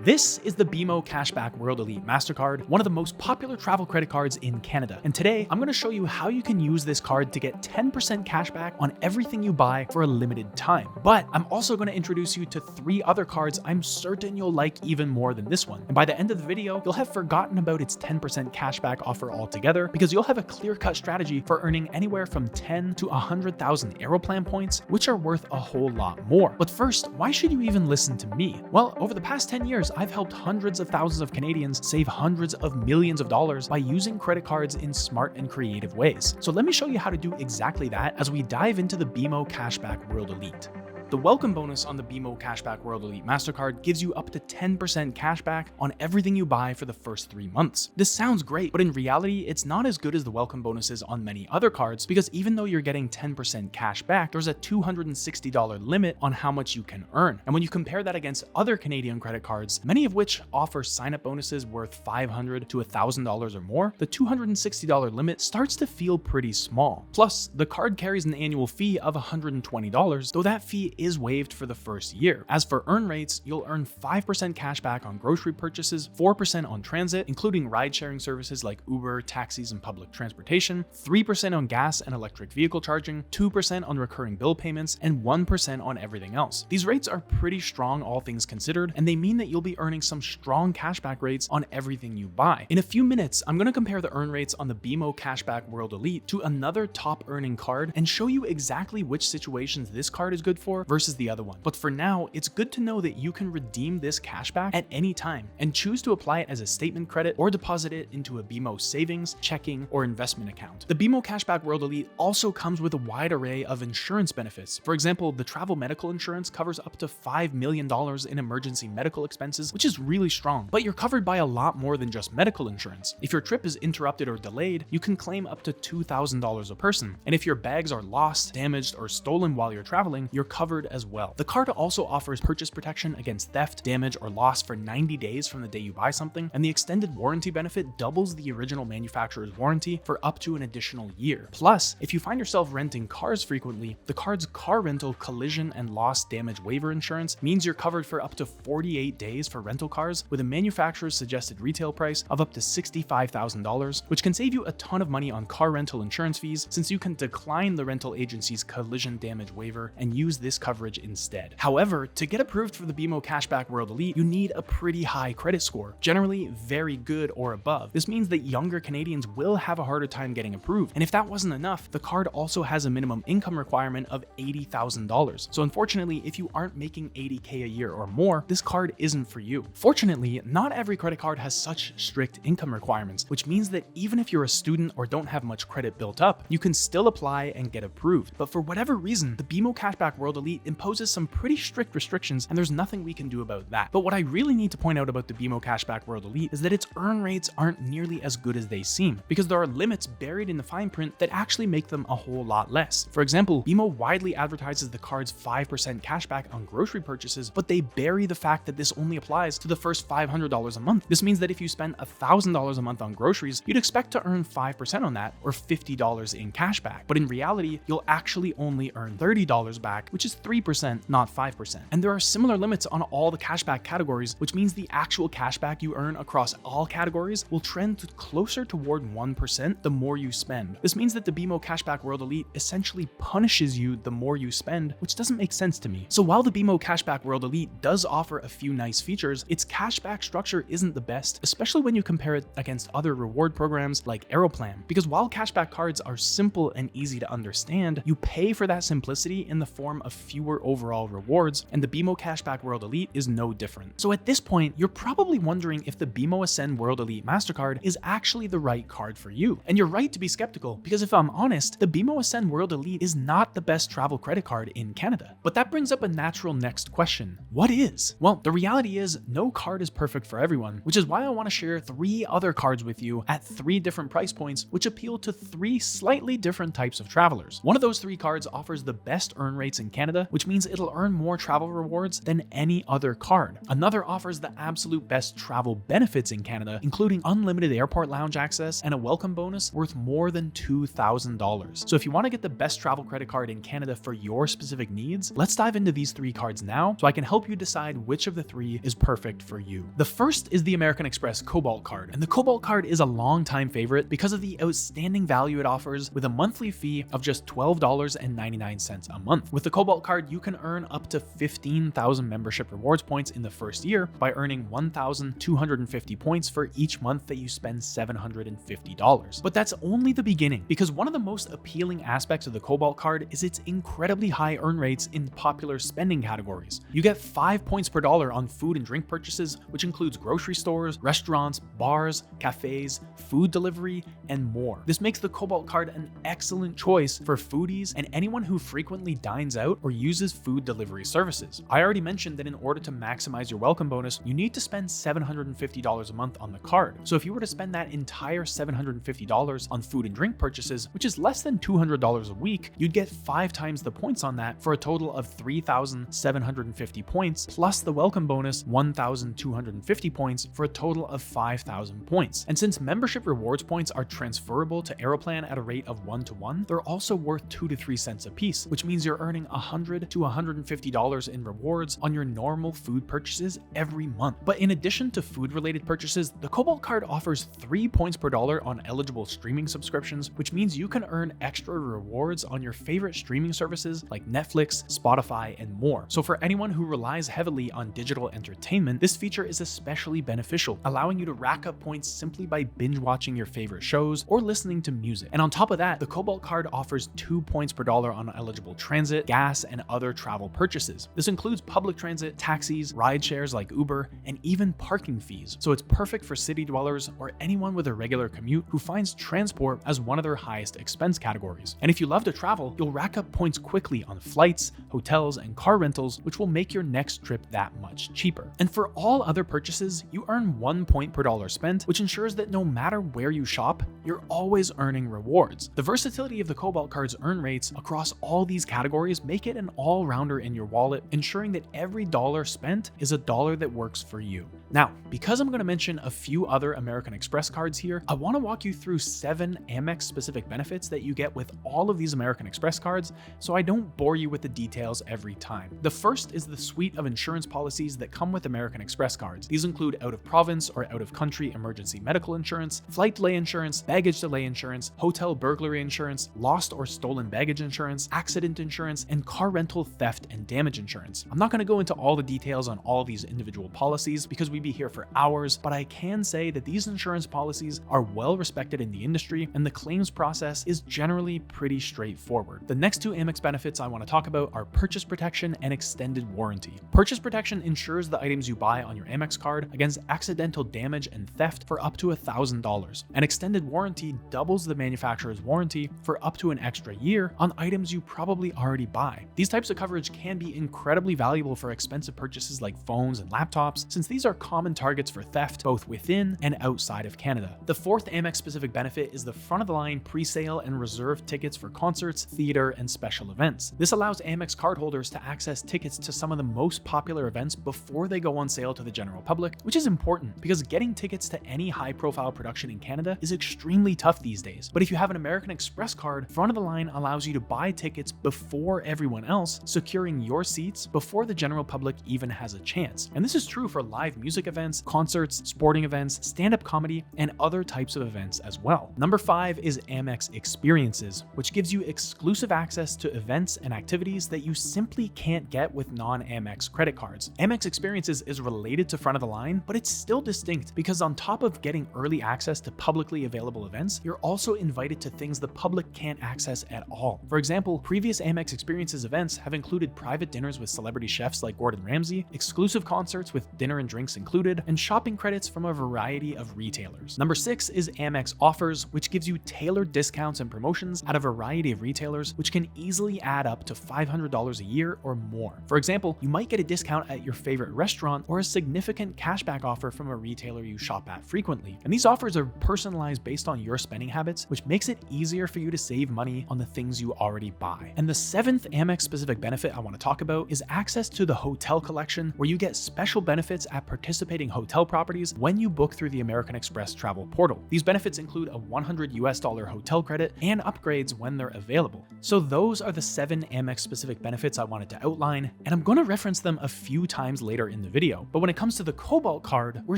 This is the BMO CashBack World Elite Mastercard, one of the most popular travel credit cards in Canada. And today, I'm going to show you how you can use this card to get 10% cashback on everything you buy for a limited time. But I'm also going to introduce you to 3 other cards I'm certain you'll like even more than this one. And by the end of the video, you'll have forgotten about its 10% cashback offer altogether because you'll have a clear-cut strategy for earning anywhere from 10 to 100,000 Aeroplan points, which are worth a whole lot more. But first, why should you even listen to me? Well, over the past 10 years, I've helped hundreds of thousands of Canadians save hundreds of millions of dollars by using credit cards in smart and creative ways. So let me show you how to do exactly that as we dive into the BMO CashBack World Elite. The welcome bonus on the BMO CashBack World Elite Mastercard gives you up to 10% cashback on everything you buy for the first 3 months. This sounds great, but in reality, it's not as good as the welcome bonuses on many other cards because even though you're getting 10% cash back, there's a $260 limit on how much you can earn. And when you compare that against other Canadian credit cards, many of which offer sign-up bonuses worth $500 to $1,000 or more, the $260 limit starts to feel pretty small. Plus, the card carries an annual fee of $120, though that fee is waived for the first year. As for earn rates, you'll earn 5% cash back on grocery purchases, 4% on transit, including ride-sharing services like Uber, taxis, and public transportation, 3% on gas and electric vehicle charging, 2% on recurring bill payments, and 1% on everything else. These rates are pretty strong, all things considered, and they mean that you'll be earning some strong cashback rates on everything you buy. In a few minutes, I'm going to compare the earn rates on the BMO CashBack World Elite to another top earning card and show you exactly which situations this card is good for versus the other one. But for now, it's good to know that you can redeem this cashback at any time and choose to apply it as a statement credit or deposit it into a BMO savings, checking, or investment account. The BMO CashBack World Elite also comes with a wide array of insurance benefits. For example, the travel medical insurance covers up to $5 million in emergency medical expenses, which is really strong. But you're covered by a lot more than just medical insurance. If your trip is interrupted or delayed, you can claim up to $2,000 a person. And if your bags are lost, damaged, or stolen while you're traveling, you're covered as well. The card also offers purchase protection against theft, damage, or loss for 90 days from the day you buy something, and the extended warranty benefit doubles the original manufacturer's warranty for up to an additional year. Plus, if you find yourself renting cars frequently, the card's car rental collision and loss damage waiver insurance means you're covered for up to 48 days for rental cars with a manufacturer's suggested retail price of up to $65,000, which can save you a ton of money on car rental insurance fees since you can decline the rental agency's collision damage waiver and use this coverage instead. However, to get approved for the BMO CashBack World Elite, you need a pretty high credit score, generally very good or above. This means that younger Canadians will have a harder time getting approved. And if that wasn't enough, the card also has a minimum income requirement of $80,000. So unfortunately, if you aren't making $80K a year or more, this card isn't for you. Fortunately, not every credit card has such strict income requirements, which means that even if you're a student or don't have much credit built up, you can still apply and get approved. But for whatever reason, the BMO CashBack World Elite imposes some pretty strict restrictions, and there's nothing we can do about that. But what I really need to point out about the BMO CashBack World Elite is that its earn rates aren't nearly as good as they seem, because there are limits buried in the fine print that actually make them a whole lot less. For example, BMO widely advertises the card's 5% cashback on grocery purchases, but they bury the fact that this only applies to the first $500 a month. This means that if you spend $1,000 a month on groceries, you'd expect to earn 5% on that, or $50 in cashback. But in reality, you'll actually only earn $30 back, which is 3%, not 5%. And there are similar limits on all the cashback categories, which means the actual cashback you earn across all categories will trend closer toward 1% the more you spend. This means that the BMO CashBack World Elite essentially punishes you the more you spend, which doesn't make sense to me. So while the BMO CashBack World Elite does offer a few nice features, its cashback structure isn't the best, especially when you compare it against other reward programs like Aeroplan. Because while cashback cards are simple and easy to understand, you pay for that simplicity in the form of fewer overall rewards, and the BMO CashBack World Elite is no different. So at this point, you're probably wondering if the BMO Ascend World Elite Mastercard is actually the right card for you. And you're right to be skeptical, because if I'm honest, the BMO Ascend World Elite is not the best travel credit card in Canada. But that brings up a natural next question. What is? Well, the reality is no card is perfect for everyone, which is why I want to share 3 other cards with you at 3 different price points, which appeal to 3 slightly different types of travelers. One of those 3 cards offers the best earn rates in Canada Canada, which means it'll earn more travel rewards than any other card. Another offers the absolute best travel benefits in Canada, including unlimited airport lounge access and a welcome bonus worth more than $2,000. So if you want to get the best travel credit card in Canada for your specific needs, let's dive into these 3 cards now so I can help you decide which of the 3 is perfect for you. The first is the American Express Cobalt card, and the Cobalt card is a long-time favorite because of the outstanding value it offers with a monthly fee of just $12.99 a month. With the Cobalt card, you can earn up to 15,000 membership rewards points in the first year by earning 1,250 points for each month that you spend $750. But that's only the beginning, because one of the most appealing aspects of the Cobalt card is its incredibly high earn rates in popular spending categories. You get 5 points per dollar on food and drink purchases, which includes grocery stores, restaurants, bars, cafes, food delivery, and more. This makes the Cobalt card an excellent choice for foodies and anyone who frequently dines out or uses food delivery services. I already mentioned that in order to maximize your welcome bonus, you need to spend $750 a month on the card. So if you were to spend that entire $750 on food and drink purchases, which is less than $200 a week, you'd get 5 times the points on that for a total of 3,750 points, plus the welcome bonus 1,250 points for a total of 5,000 points. And since membership rewards points are transferable to Aeroplan at a rate of 1-to-1, they're also worth 2 to 3 cents a piece, which means you're earning $100 to $150 in rewards on your normal food purchases every month. But in addition to food-related purchases, the Cobalt card offers 3 points per dollar on eligible streaming subscriptions, which means you can earn extra rewards on your favorite streaming services like Netflix, Spotify, and more. So for anyone who relies heavily on digital entertainment, this feature is especially beneficial, allowing you to rack up points simply by binge watching your favorite shows or listening to music. And on top of that, the Cobalt card offers 2 points per dollar on eligible transit, gas, and other travel purchases. This includes public transit, taxis, ride shares like Uber, and even parking fees. So it's perfect for city dwellers or anyone with a regular commute who finds transport as one of their highest expense categories. And if you love to travel, you'll rack up points quickly on flights, hotels, and car rentals, which will make your next trip that much cheaper. And for all other purchases, you earn 1 point per dollar spent, which ensures that no matter where you shop, you're always earning rewards. The versatility of the Cobalt card's earn rates across all these categories make it an all-rounder in your wallet, ensuring that every dollar spent is a dollar that works for you. Now, because I'm going to mention a few other American Express cards here, I want to walk you through 7 Amex specific benefits that you get with all of these American Express cards, so I don't bore you with the details every time. The first is the suite of insurance policies that come with American Express cards. These include out-of-province or out-of-country emergency medical insurance, flight delay insurance, baggage delay insurance, hotel burglary insurance, lost or stolen baggage insurance, accident insurance, and car rental theft and damage insurance. I'm not going to go into all the details on all of these individual policies because we'd be here for hours, but I can say that these insurance policies are well respected in the industry and the claims process is generally pretty straightforward. The next 2 Amex benefits I want to talk about are purchase protection and extended warranty. Purchase protection ensures the items you buy on your Amex card against accidental damage and theft for up to $1,000. An extended warranty doubles the manufacturer's warranty for up to an extra year on items you probably already buy. These types of coverage can be incredibly valuable for expensive purchases like phones and laptops, since these are common targets for theft both within and outside of Canada. The 4th Amex specific benefit is the front-of-the-line pre-sale and reserved tickets for concerts, theater, and special events. This allows Amex cardholders to access tickets to some of the most popular events before they go on sale to the general public, which is important because getting tickets to any high-profile production in Canada is extremely tough these days. But if you have an American Express card, front of the line allows you to buy tickets before everyone else, securing your seats before the general public even has a chance. And this is true for live music events, concerts, sporting events, stand-up comedy, and other types of events as well. Number 5 is Amex Experiences, which gives you exclusive access to events and activities that you simply can't get with non-Amex credit cards. Amex Experiences is related to front of the line, but it's still distinct because on top of getting early access to publicly available events, you're also invited to things the public can't access at all. For example, previous Amex Experiences events have included private dinners with celebrity chefs like Gordon Ramsay, exclusive concerts with dinner and drinks and included, and shopping credits from a variety of retailers. Number 6 is AMEX Offers, which gives you tailored discounts and promotions at a variety of retailers, which can easily add up to $500 a year or more. For example, you might get a discount at your favorite restaurant or a significant cashback offer from a retailer you shop at frequently. And these offers are personalized based on your spending habits, which makes it easier for you to save money on the things you already buy. And the 7th AMEX specific benefit I want to talk about is access to the hotel collection, where you get special benefits at participating hotel properties when you book through the American Express travel portal. These benefits include a $100 hotel credit and upgrades when they're available. So those are the 7 AMEX specific benefits I wanted to outline, and I'm going to reference them a few times later in the video. But when it comes to the Cobalt card, we're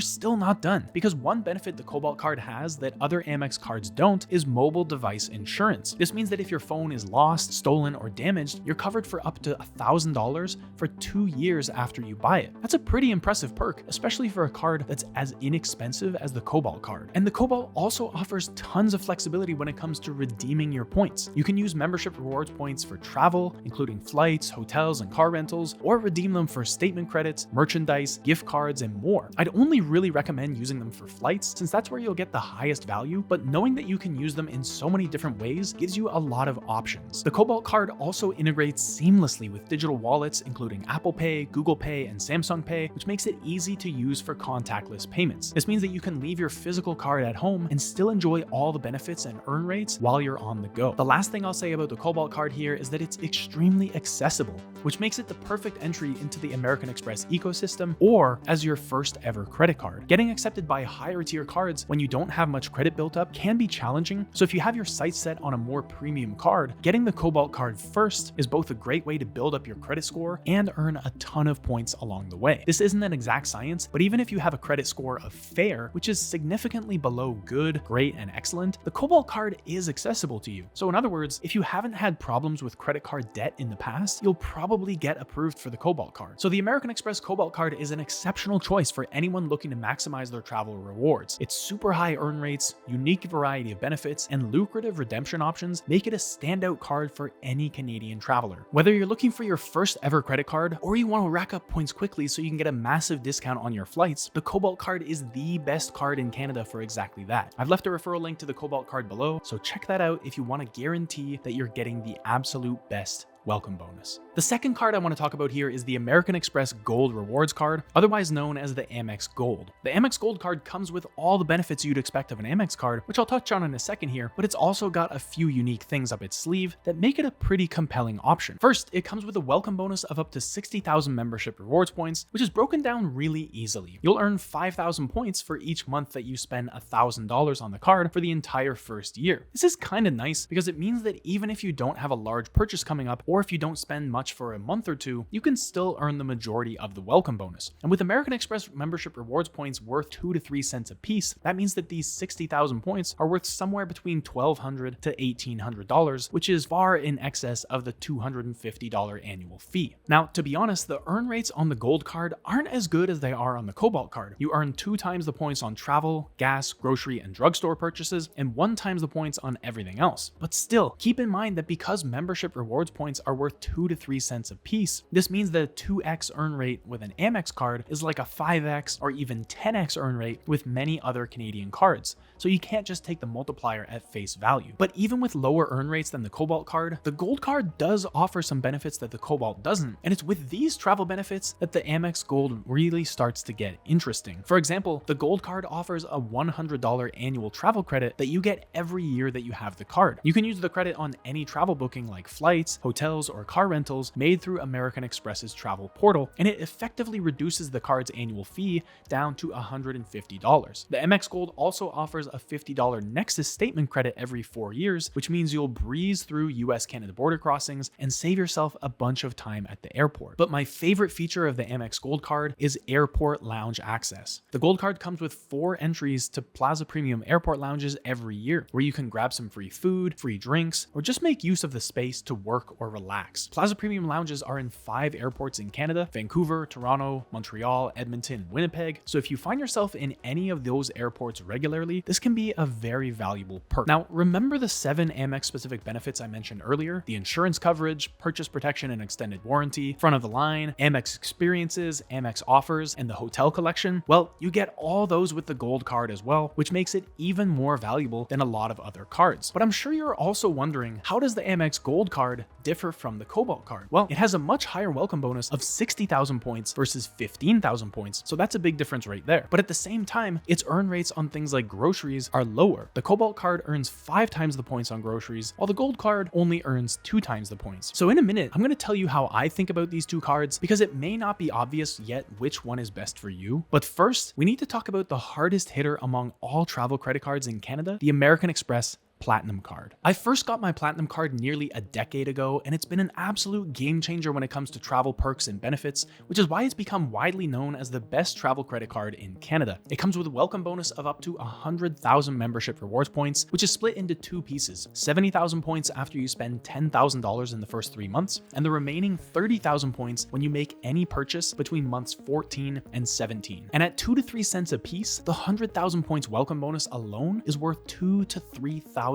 still not done, because one benefit the Cobalt card has that other AMEX cards don't is mobile device insurance. This means that if your phone is lost, stolen, or damaged, you're covered for up to $1,000 for 2 years after you buy it. That's a pretty impressive perk, especially for a card that's as inexpensive as the Cobalt card. And the Cobalt also offers tons of flexibility when it comes to redeeming your points. You can use membership rewards points for travel, including flights, hotels, and car rentals, or redeem them for statement credits, merchandise, gift cards, and more. I'd only really recommend using them for flights, since that's where you'll get the highest value, but knowing that you can use them in so many different ways gives you a lot of options. The Cobalt card also integrates seamlessly with digital wallets, including Apple Pay, Google Pay, and Samsung Pay, which makes it easy to use for contactless payments. This means that you can leave your physical card at home and still enjoy all the benefits and earn rates while you're on the go. The last thing I'll say about the Cobalt card here is that it's extremely accessible, which makes it the perfect entry into the American Express ecosystem or as your first ever credit card. Getting accepted by higher tier cards when you don't have much credit built up can be challenging, so if you have your sights set on a more premium card, getting the Cobalt card first is both a great way to build up your credit score and earn a ton of points along the way. This isn't an exact science, but even if you have a credit score of fair, which is significantly below good, great, and excellent, the Cobalt card is accessible to you. So in other words, if you haven't had problems with credit card debt in the past, you'll probably get approved for the Cobalt card. So the American Express Cobalt card is an exceptional choice for anyone looking to maximize their travel rewards. Its super high earn rates, unique variety of benefits, and lucrative redemption options make it a standout card for any Canadian traveler. Whether you're looking for your first ever credit card or you want to rack up points quickly so you can get a massive discount on your flights, the Cobalt card is the best card in Canada for exactly that. I've left a referral link to the Cobalt card below, so check that out if you want to guarantee that you're getting the absolute best welcome bonus. The second card I want to talk about here is the American Express Gold Rewards card, otherwise known as the AMEX Gold. The AMEX Gold card comes with all the benefits you'd expect of an AMEX card, which I'll touch on in a second here, but it's also got a few unique things up its sleeve that make it a pretty compelling option. First, it comes with a welcome bonus of up to 60,000 membership rewards points, which is broken down really easily. You'll earn 5,000 points for each month that you spend $1,000 on the card for the entire first year. This is kind of nice because it means that even if you don't have a large purchase coming up, or if you don't spend much for a month or two, you can still earn the majority of the welcome bonus. And with American Express membership rewards points worth 2 to 3 cents a piece, that means that these 60,000 points are worth somewhere between $1,200 to $1,800, which is far in excess of the $250 annual fee. Now, to be honest, the earn rates on the Gold card aren't as good as they are on the Cobalt card. You earn 2 times the points on travel, gas, grocery, and drugstore purchases, and 1 times the points on everything else. But still, keep in mind that because membership rewards points are worth 2 to 3 cents a piece, this means that a 2x earn rate with an AMEX card is like a 5x or even 10x earn rate with many other Canadian cards. So you can't just take the multiplier at face value. But even with lower earn rates than the Cobalt card, the Gold card does offer some benefits that the Cobalt doesn't, and it's with these travel benefits that the AMEX Gold really starts to get interesting. For example, the Gold card offers a $100 annual travel credit that you get every year that you have the card. You can use the credit on any travel booking like flights, hotels, or car rentals made through American Express's travel portal, and it effectively reduces the card's annual fee down to $150. The AMEX Gold also offers a $50 Nexus statement credit every 4 years, which means you'll breeze through US-Canada border crossings and save yourself a bunch of time at the airport. But my favorite feature of the AMEX Gold card is airport lounge access. The Gold card comes with 4 entries to Plaza Premium airport lounges every year, where you can grab some free food, free drinks, or just make use of the space to work or relax. relax. Plaza Premium lounges are in 5 airports in Canada: Vancouver, Toronto, Montreal, Edmonton, and Winnipeg. So if you find yourself in any of those airports regularly, this can be a very valuable perk. Now, remember the 7 Amex specific benefits I mentioned earlier: the insurance coverage, purchase protection and extended warranty, front of the line, Amex experiences, Amex offers, and the hotel collection? Well, you get all those with the Gold card as well, which makes it even more valuable than a lot of other cards. But I'm sure you're also wondering, how does the Amex Gold card differ from the Cobalt card? Well, it has a much higher welcome bonus of 60,000 points versus 15,000 points, so that's a big difference right there. But at the same time, its earn rates on things like groceries are lower. The Cobalt card earns 5 times the points on groceries, while the Gold card only earns 2 times the points. So in a minute, I'm going to tell you how I think about these two cards, because it may not be obvious yet which one is best for you. But first, we need to talk about the hardest hitter among all travel credit cards in Canada, the American Express Platinum card. I first got my Platinum card nearly a decade ago, and it's been an absolute game changer when it comes to travel perks and benefits, which is why it's become widely known as the best travel credit card in Canada. It comes with a welcome bonus of up to 100,000 membership rewards points, which is split into 2 pieces: 70,000 points after you spend $10,000 in the first 3 months, and the remaining 30,000 points when you make any purchase between months 14 and 17. And at 2 to 3 cents a piece, the 100,000 points welcome bonus alone is worth $2,000 to $3,000.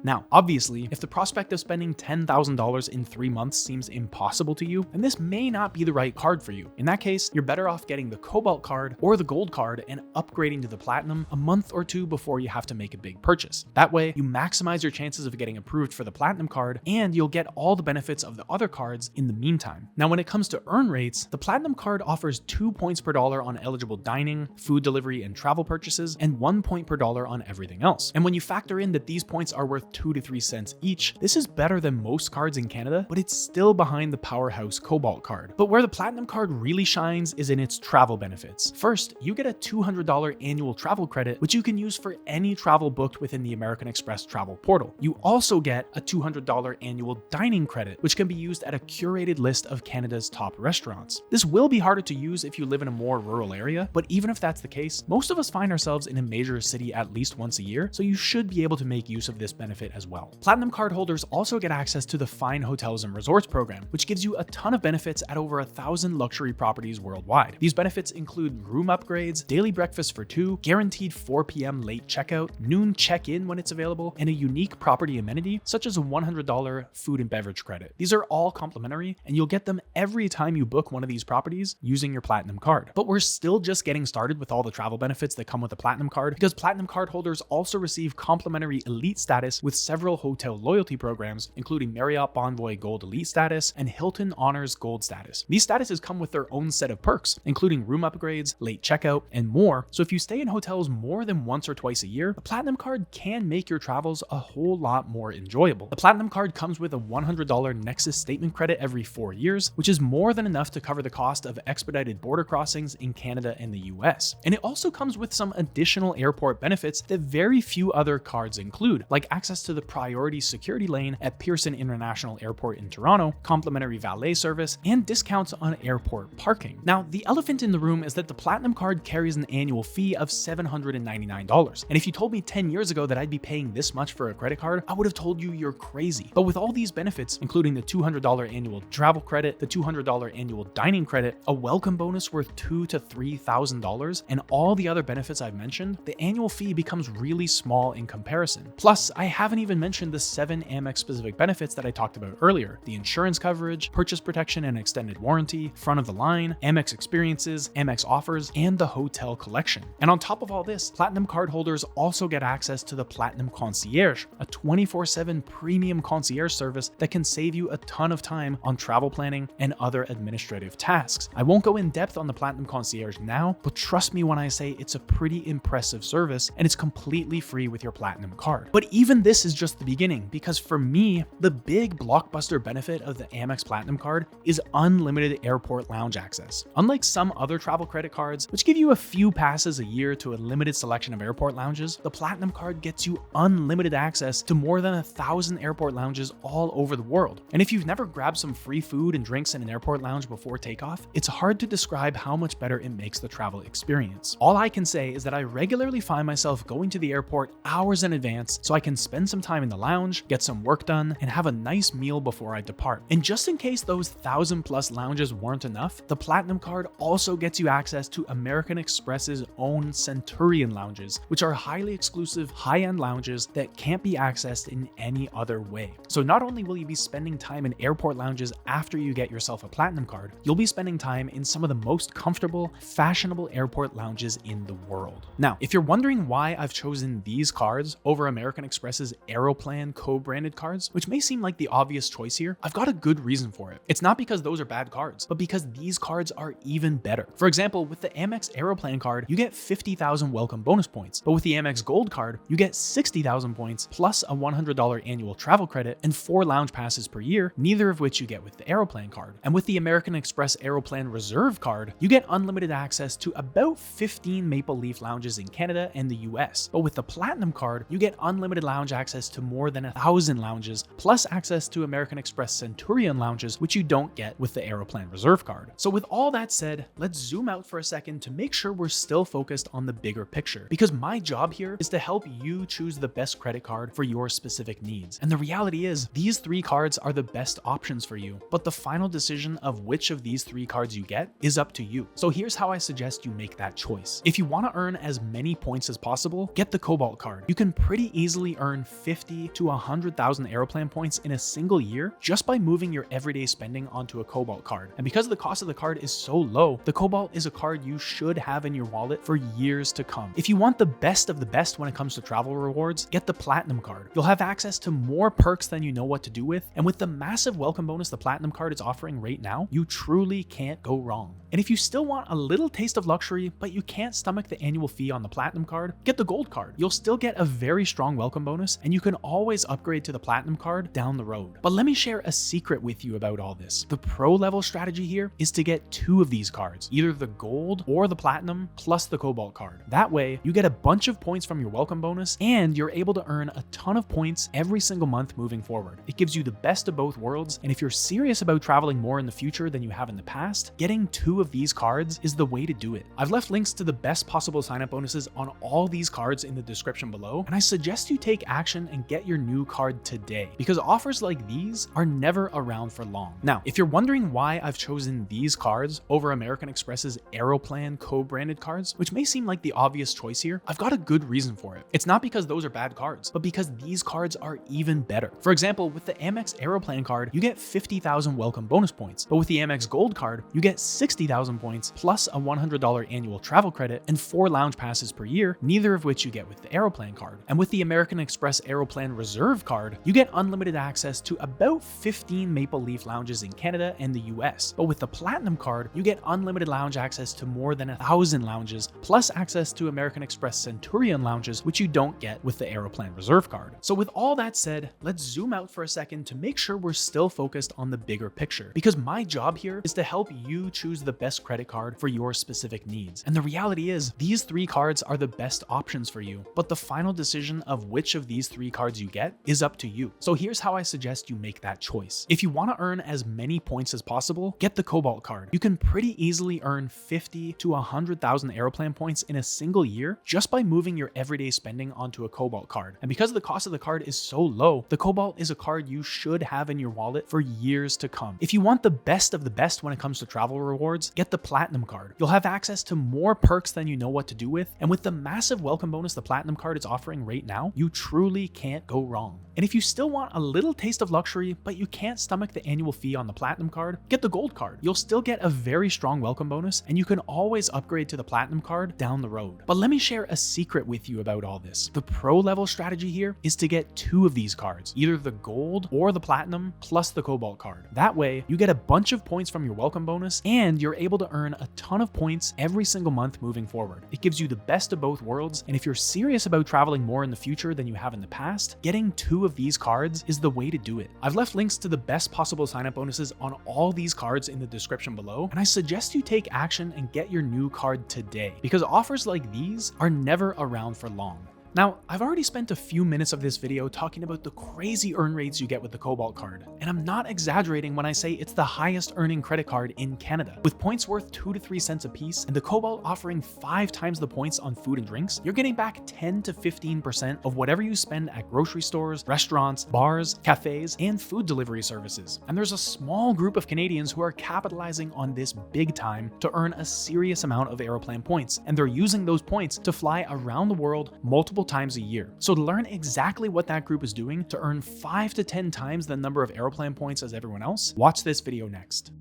Now, obviously, if the prospect of spending $10,000 in 3 months seems impossible to you, then this may not be the right card for you. In that case, you're better off getting the Cobalt card or the Gold card and upgrading to the Platinum a month or 2 before you have to make a big purchase. That way, you maximize your chances of getting approved for the Platinum card, and you'll get all the benefits of the other cards in the meantime. Now, when it comes to earn rates, the Platinum card offers 2 points per dollar on eligible dining, food delivery, and travel purchases, and 1 point per dollar on everything else. And when you factor in that these points are worth 2 to 3 cents each, this is better than most cards in Canada, but it's still behind the powerhouse Cobalt card. But where the Platinum card really shines is in its travel benefits. First, you get a $200 annual travel credit, which you can use for any travel booked within the American Express travel portal. You also get a $200 annual dining credit, which can be used at a curated list of Canada's top restaurants. This will be harder to use if you live in a more rural area, but even if that's the case, most of us find ourselves in a major city at least once a year, so you should be able to make use of this benefit as well. Platinum card holders also get access to the Fine Hotels and Resorts program, which gives you a ton of benefits at over 1,000 luxury properties worldwide. These benefits include room upgrades, daily breakfast for 2, guaranteed 4 p.m. late checkout, noon check-in when it's available, and a unique property amenity such as a $100 food and beverage credit. These are all complimentary, and you'll get them every time you book one of these properties using your Platinum card. But we're still just getting started with all the travel benefits that come with the Platinum card, because Platinum card holders also receive complimentary elite status with several hotel loyalty programs, including Marriott Bonvoy Gold Elite status and Hilton Honors Gold status. These statuses come with their own set of perks, including room upgrades, late checkout, and more. So if you stay in hotels more than once or twice a year, the Platinum card can make your travels a whole lot more enjoyable. The Platinum card comes with a $100 Nexus statement credit every 4 years, which is more than enough to cover the cost of expedited border crossings in Canada and the US. And it also comes with some additional airport benefits that very few other cards include, like access to the priority security lane at Pearson International Airport in Toronto, complimentary valet service, and discounts on airport parking. Now, the elephant in the room is that the Platinum card carries an annual fee of $799. And if you told me 10 years ago that I'd be paying this much for a credit card, I would have told you you're crazy. But with all these benefits, including the $200 annual travel credit, the $200 annual dining credit, a welcome bonus worth $2,000 to $3,000, and all the other benefits I've mentioned, the annual fee becomes really small in comparison. Plus, I haven't even mentioned the 7 Amex specific benefits that I talked about earlier: the insurance coverage, purchase protection and extended warranty, front of the line, Amex experiences, Amex offers, and the hotel collection. And on top of all this, Platinum card holders also get access to the Platinum Concierge, a 24/7 premium concierge service that can save you a ton of time on travel planning and other administrative tasks. I won't go in depth on the Platinum Concierge now, but trust me when I say it's a pretty impressive service, and it's completely free with your Platinum card. But even this is just the beginning, because for me, the big blockbuster benefit of the Amex Platinum card is unlimited airport lounge access. Unlike some other travel credit cards, which give you a few passes a year to a limited selection of airport lounges, the Platinum card gets you unlimited access to more than 1,000 airport lounges all over the world. And if you've never grabbed some free food and drinks in an airport lounge before takeoff, it's hard to describe how much better it makes the travel experience. All I can say is that I regularly find myself going to the airport hours in advance advance so I can spend some time in the lounge, get some work done, and have a nice meal before I depart. And just in case those 1,000+ lounges weren't enough, the Platinum card also gets you access to American Express's own Centurion lounges, which are highly exclusive, high-end lounges that can't be accessed in any other way. So not only will you be spending time in airport lounges after you get yourself a Platinum card, you'll be spending time in some of the most comfortable, fashionable airport lounges in the world. Now, if you're wondering why I've chosen these cards over American Express's Aeroplan co-branded cards, which may seem like the obvious choice here, I've got a good reason for it. It's not because those are bad cards, but because these cards are even better. For example, with the AMEX Aeroplan card, you get 50,000 welcome bonus points, but with the AMEX Gold card, you get 60,000 points plus a $100 annual travel credit and 4 lounge passes per year, neither of which you get with the Aeroplan card. And with the American Express Aeroplan Reserve card, you get unlimited access to about 15 Maple Leaf lounges in Canada and the US. But with the Platinum card, you get unlimited lounge access to more than 1,000 lounges, plus access to American Express Centurion lounges, which you don't get with the Aeroplan Reserve card. So with all that said, let's zoom out for a second to make sure we're still focused on the bigger picture, because my job here is to help you choose the best credit card for your specific needs. And the reality is, these 3 cards are the best options for you, but the final decision of which of these 3 cards you get is up to you. So here's how I suggest you make that choice. If you want to earn as many points as possible, get the Cobalt card. You can pretty easily earn 50 to 100,000 Aeroplan points in a single year just by moving your everyday spending onto a Cobalt card. And because the cost of the card is so low, the Cobalt is a card you should have in your wallet for years to come. If you want the best of the best when it comes to travel rewards, get the Platinum card. You'll have access to more perks than you know what to do with, and with the massive welcome bonus the Platinum card is offering right now, you truly can't go wrong. And if you still want a little taste of luxury, but you can't stomach the annual fee on the Platinum card, get the Gold card. You'll still get a very strong welcome bonus, and you can always upgrade to the Platinum card down the road. But let me share a secret with you about all this. The pro level strategy here is to get 2 of these cards, either the Gold or the Platinum plus the Cobalt card. That way, you get a bunch of points from your welcome bonus, and you're able to earn a ton of points every single month moving forward. It gives you the best of both worlds, and if you're serious about traveling more in the future than you have in the past, getting 2 of these cards is the way to do it. I've left links to the best possible sign-up bonuses on all these cards in the description below, and I suggest you take action and get your new card today, because offers like these are never around for long. Now, if you're wondering why I've chosen these cards over American Express's Aeroplan co-branded cards, which may seem like the obvious choice here, I've got a good reason for it. It's not because those are bad cards, but because these cards are even better. For example, with the AMEX Aeroplan card, you get 50,000 welcome bonus points, but with the AMEX Gold card, you get 60,000 points plus a $100 annual travel credit and 4 lounge passes per year, neither of which you get with the Aeroplan card. And with the American Express Aeroplan Reserve card, you get unlimited access to about 15 Maple Leaf lounges in Canada and the US. But with the Platinum card, you get unlimited lounge access to more than 1,000 lounges, plus access to American Express Centurion lounges, which you don't get with the Aeroplan Reserve card. So with all that said, let's zoom out for a second to make sure we're still focused on the bigger picture, because my job here is to help you choose the best credit card for your specific needs. And the reality is, these 3 cards are the best options for you, but the final decision of which of these 3 cards you get is up to you. So here's how I suggest you make that choice. If you want to earn as many points as possible, get the Cobalt card. You can pretty easily earn 50 to 100,000 Aeroplan points in a single year just by moving your everyday spending onto a Cobalt card. And because the cost of the card is so low, the Cobalt is a card you should have in your wallet for years to come. If you want the best of the best when it comes to travel rewards, get the Platinum card. You'll have access to more perks than you know what to do with, and with the massive welcome bonus the Platinum card is offering right now, you truly can't go wrong. And if you still want a little taste of luxury, but you can't stomach the annual fee on the Platinum card, get the Gold card. You'll still get a very strong welcome bonus, and you can always upgrade to the Platinum card down the road. But let me share a secret with you about all this. The pro level strategy here is to get 2 of these cards, either the Gold or the Platinum plus the Cobalt card. That way, you get a bunch of points from your welcome bonus, and you're able to earn a ton of points every single month moving forward. It gives you the best of both worlds, and if you're serious about traveling more in the future than you have in the past, getting 2 of these cards is the way to do it. I've left links to the best possible sign-up bonuses on all these cards in the description below, and I suggest you take action and get your new card today, because offers like these are never around for long. Now, I've already spent a few minutes of this video talking about the crazy earn rates you get with the Cobalt card, and I'm not exaggerating when I say it's the highest earning credit card in Canada. With points worth 2 to 3 cents a piece and the Cobalt offering 5 times the points on food and drinks, you're getting back 10 to 15% of whatever you spend at grocery stores, restaurants, bars, cafes, and food delivery services. And there's a small group of Canadians who are capitalizing on this big time to earn a serious amount of Aeroplan points, and they're using those points to fly around the world multiple times a year. So to learn exactly what that group is doing to earn 5 to 10 times the number of Aeroplan points as everyone else, watch this video next.